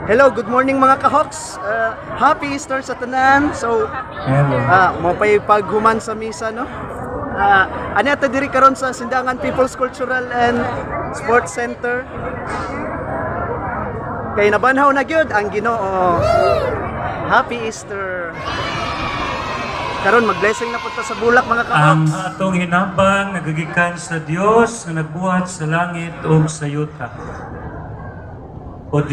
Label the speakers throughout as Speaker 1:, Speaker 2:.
Speaker 1: Hello, good morning mga kahoks. Happy Easter sa tanan. So, mo pay paghuman sa misa, no? Ani ata diri karon sa Sindangan People's Cultural and Sports Center. Kay nabanhaw na gyud ang Ginoo. Happy Easter. Karon mag-blessing na punta sa bulak mga
Speaker 2: Ang
Speaker 1: kahoks.
Speaker 2: atong hinabang nagagikan sa Dios nga nagbuhat sa langit ug sa yuta. O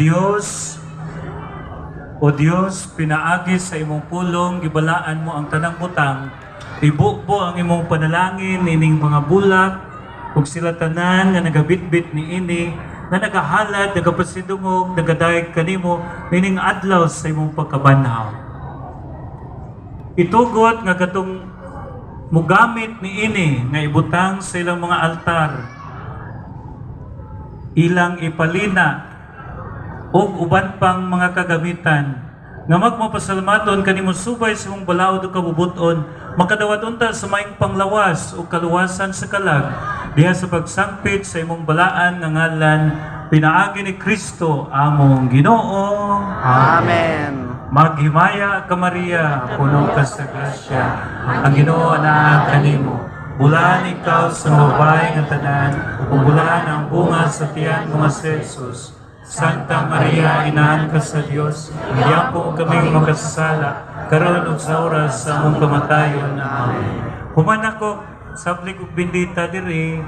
Speaker 2: Dios, pinaagi sa imong pulong, gibalaan mo ang tanang butang, ibukbo ang imong panalangin ining mga bulak, ug sila tanan nga nagabitbit ni ini, nga nagahalad, nagapasidungog, nagadayeg kanimo, ining adlaw sa imong pagkabanhaw. Itugot nga katong mugamit ni ini, nga ibutang sa ilang mga altar, ilang ipalina, o uban pang mga kagamitan nga magmapasalamaton kanimo subay sa imong balaod o kabubuton makadawat unta sa maing panglawas o kaluwasan sa kalag diha sa pagsangpit sa imong balaan nga ngalan pinaagi ni Kristo among Ginoo.
Speaker 1: Amen.
Speaker 2: Maghimaya ka Maria, puno ka sa grasya, ang Ginoo anaa kanimo. Bulaan ikaw sa mabay nga tanan, ug bulaan ang bunga sa tiyan mo nga si Jesus. Santa Maria, inahan ka sa Diyos, iyan po kaming makasasala, karon ug sa oras sa among kamatayon. Amen. Human ako, sablig ug bendita diri,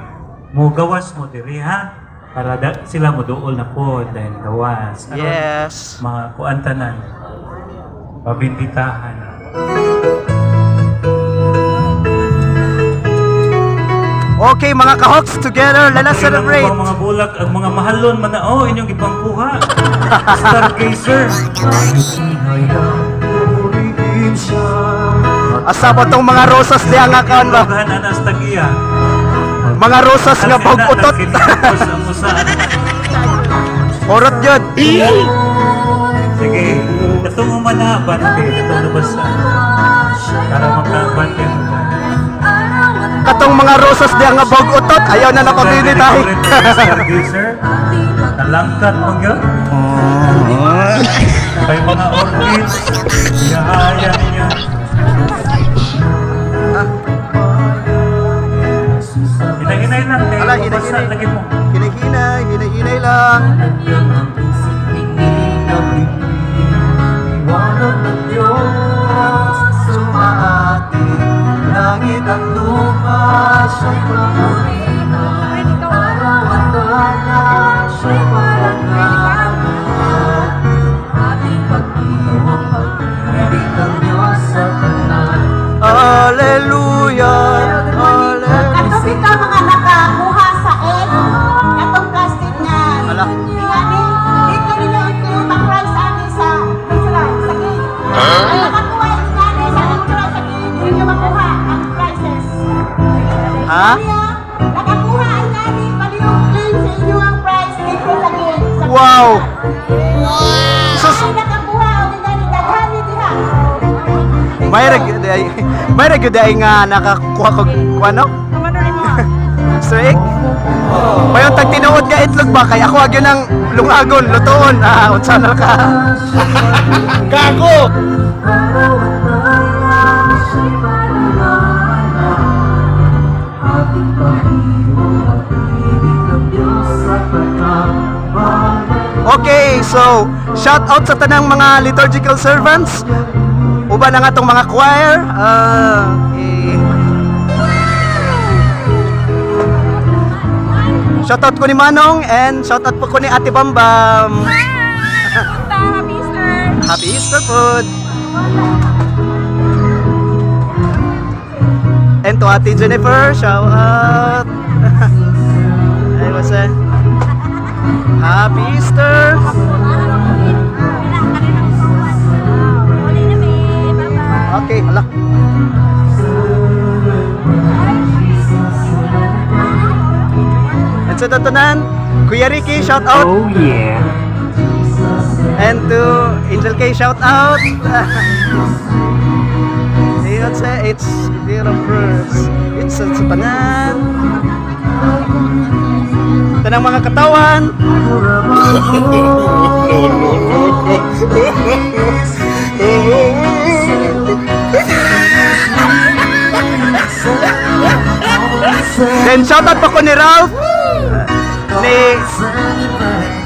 Speaker 2: mo gawas mo diri ha? Para sila mo dool na po dahil gawas. Karon,
Speaker 1: Yes.
Speaker 2: mga kuantanan, pabinditahan.
Speaker 1: Okay mga kahoks, together, let us celebrate.
Speaker 2: Ang mga bulak, ang mga mahalon man na, oh, inyong ipangkuha. Stargazer.
Speaker 1: Asa pa tong mga rosas di ang akaon ba?
Speaker 2: Tugahan Anastasia.
Speaker 1: Mga rosas nga pag-utot. Orot yun.
Speaker 2: Sige, katong umanaban, katong nabasa. Para makabante mo ba?
Speaker 1: Katong mga rosas di ang pag-utot, ayaw na napabili tayo.
Speaker 2: Stargazer. Kalangkat mo yun. Kay mga orchids, ihahaya niya. Hinay-hinay lang, kaya
Speaker 1: Ala,
Speaker 2: mabasa
Speaker 1: hinay-hinay.
Speaker 2: lagi mo.
Speaker 1: Hinay-hinay, hinay-hinay lang.
Speaker 3: Langit at lupa, siya'y pumulina. Araw at dagat, siya'y parang lahat. Ating pag-iwang pag-ibig ng Diyos sa tanan.
Speaker 1: Hallelujah. Hallelujah.
Speaker 4: Katong ikaw mga nakakuha sa egg, katong plastic nga.
Speaker 1: Ala.
Speaker 4: Ingani, dito nila include ang price ani sa Israel, sa gate. Ang nakakuha ingani sa Israel, sa gate, hindi nyo makuha ang prices.
Speaker 1: Ha?
Speaker 4: Kaya, nakakuha ingani, palihog claim sa inyo ang price dito sa gate. Sa
Speaker 1: Wow.
Speaker 4: Sus! Ay nakakuha, o ingani, daghani diha.
Speaker 1: May regular day nga nakakuha ko ano? Easter egg? Payon tag tinuod nga itlog ba kay ako agyo nang lungagon, lutoon. Unsa na ka? Gago.
Speaker 3: Araw at dagat, siya'y parang lahat. Ating pag-iwang pag-ibig ng Diyos sa tanan.
Speaker 1: Okay, so shout out sa tanang mga liturgical servants. Uban ang atong mga choir. Shout out ko ni Manong and shout out po ko ni Ate Bambam.
Speaker 4: Happy Easter!
Speaker 1: Happy Easter food. And to Ate Jennifer, shout out. Ay, what's that? Happy Easter. Okay, hala. And sa tatanan, Kuya Ricky, shout out.
Speaker 2: Oh yeah.
Speaker 1: And to Angel K, shout out. Ayun sa, it's zero first. It's sa tanan. Tanang mga katawan.
Speaker 3: No, no, no.
Speaker 1: Then shoutout po ko ni Ralph.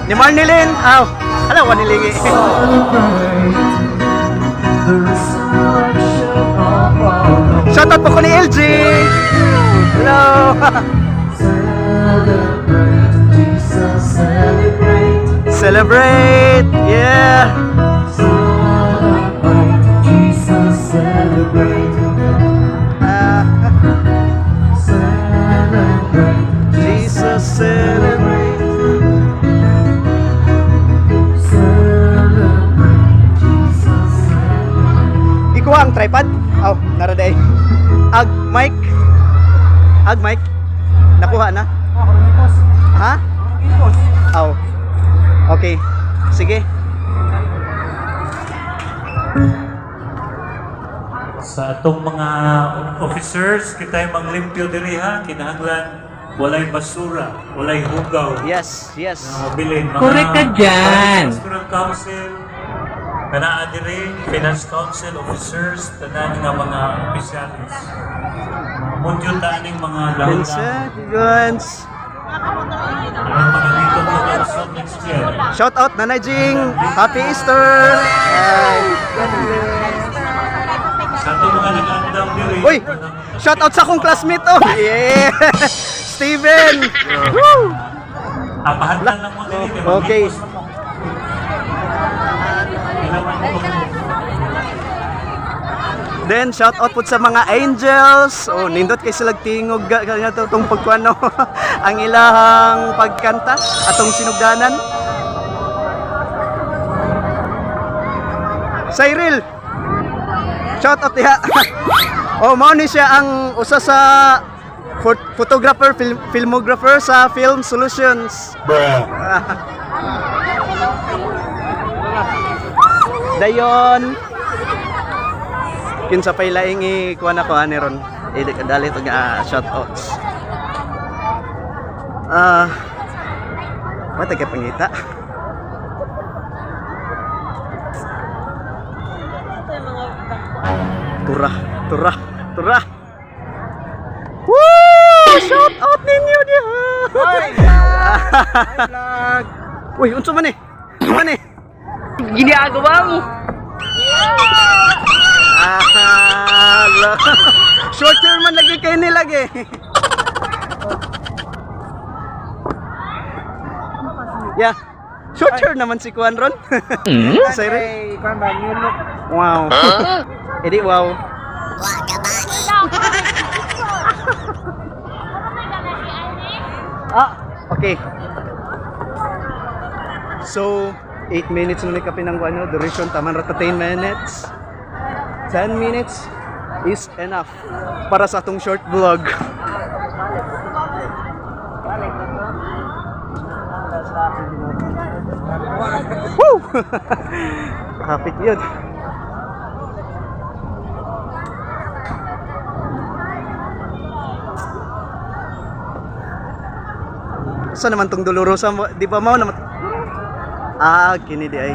Speaker 1: Ni Marnelin. Ano ko nilingi?
Speaker 3: The resurrection of our Lord.
Speaker 1: Shoutout po ko ni LG. Hello.
Speaker 3: Celebrate, Jesus, celebrate.
Speaker 1: Celebrate. Yeah.
Speaker 3: Celebrate, Jesus, celebrate. Celebrate,
Speaker 1: Jesus celebrate.
Speaker 3: celebrate, Jesus, celebrate.
Speaker 1: Ikuha ang tripod. Naraday. Ag mic. Nakuha na? Ha? Okay. Sige.
Speaker 2: Sa atong mga officers, kita'y manglimpyo diri ha, kinahanglan walay basura, walay hugaw.
Speaker 1: Yes.
Speaker 2: Mabilin.
Speaker 5: Correct ka dyan.
Speaker 2: Pastoral Council, kanaa diri, Finance Council, officers, tanan nga mga opisyalis. Mundyo taning mga lahon na.
Speaker 1: Guys.
Speaker 2: Ang mga dito mga sa next year.
Speaker 1: Shout out Nanay Jing. Happy Easter.
Speaker 2: Sa itong mga nag-andam diri.
Speaker 1: Uy, shout out sa akong classmate. Yeah. Steven. Woo.
Speaker 2: Apahatan lang mo diri.
Speaker 1: Okay. Then shout out po sa mga angels. Nindot kay sila tingog nga tong pagkuano ang ilahang pagkanta atong sinugdanan. Cyril. Shout out diha. Mao ni siya ang usa sa photographer, filmographer sa Film Solutions. Dayon kinsa pay laing ikuan ako ani ron dali to nga shoutouts. What taga pangita? Tura. Woo! Shout out ninyo diha. Vlog. Uy, unsa man eh?
Speaker 5: Ginagawa mo.
Speaker 1: Short term man lagi kayo nilagi. Yeah. Short term naman si Kuan Ron. Sorry. Wow. Edi wow. Okay. So, 8 minutes na kapin ng ano, duration taman rata 10 minutes. 10 minutes is enough para sa atong short vlog. Woo! Kapit yun. Saan naman tong Dolorosa mo? Di ba mo naman? Kini di ay.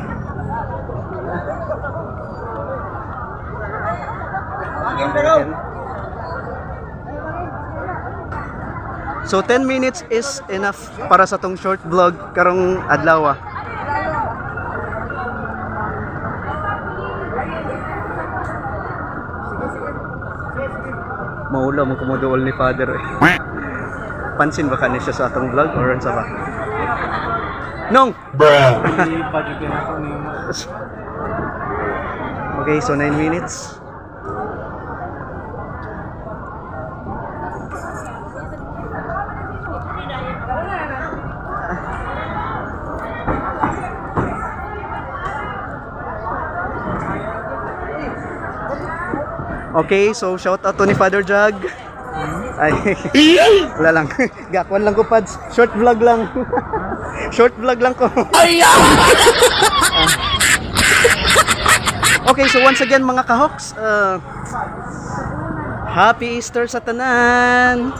Speaker 1: So 10 minutes is enough para sa tong short vlog karong adlaw. Maula mo kumuduol ni Father. Pansin ba kani siya sa atong vlog or sa ba? Nong. Okay, so 9 minutes. Okay, so shout out to ni Father Jug. Ay, wala lang. Gakwan lang ko, Pads. Short vlog lang. Short vlog lang ko. Okay, so once again mga kahoks, Happy Easter sa tanan.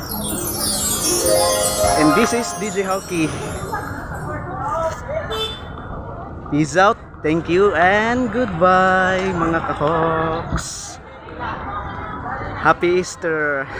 Speaker 1: And this is DJ Hawky. Peace out. Thank you and goodbye mga kahoks. Happy Easter.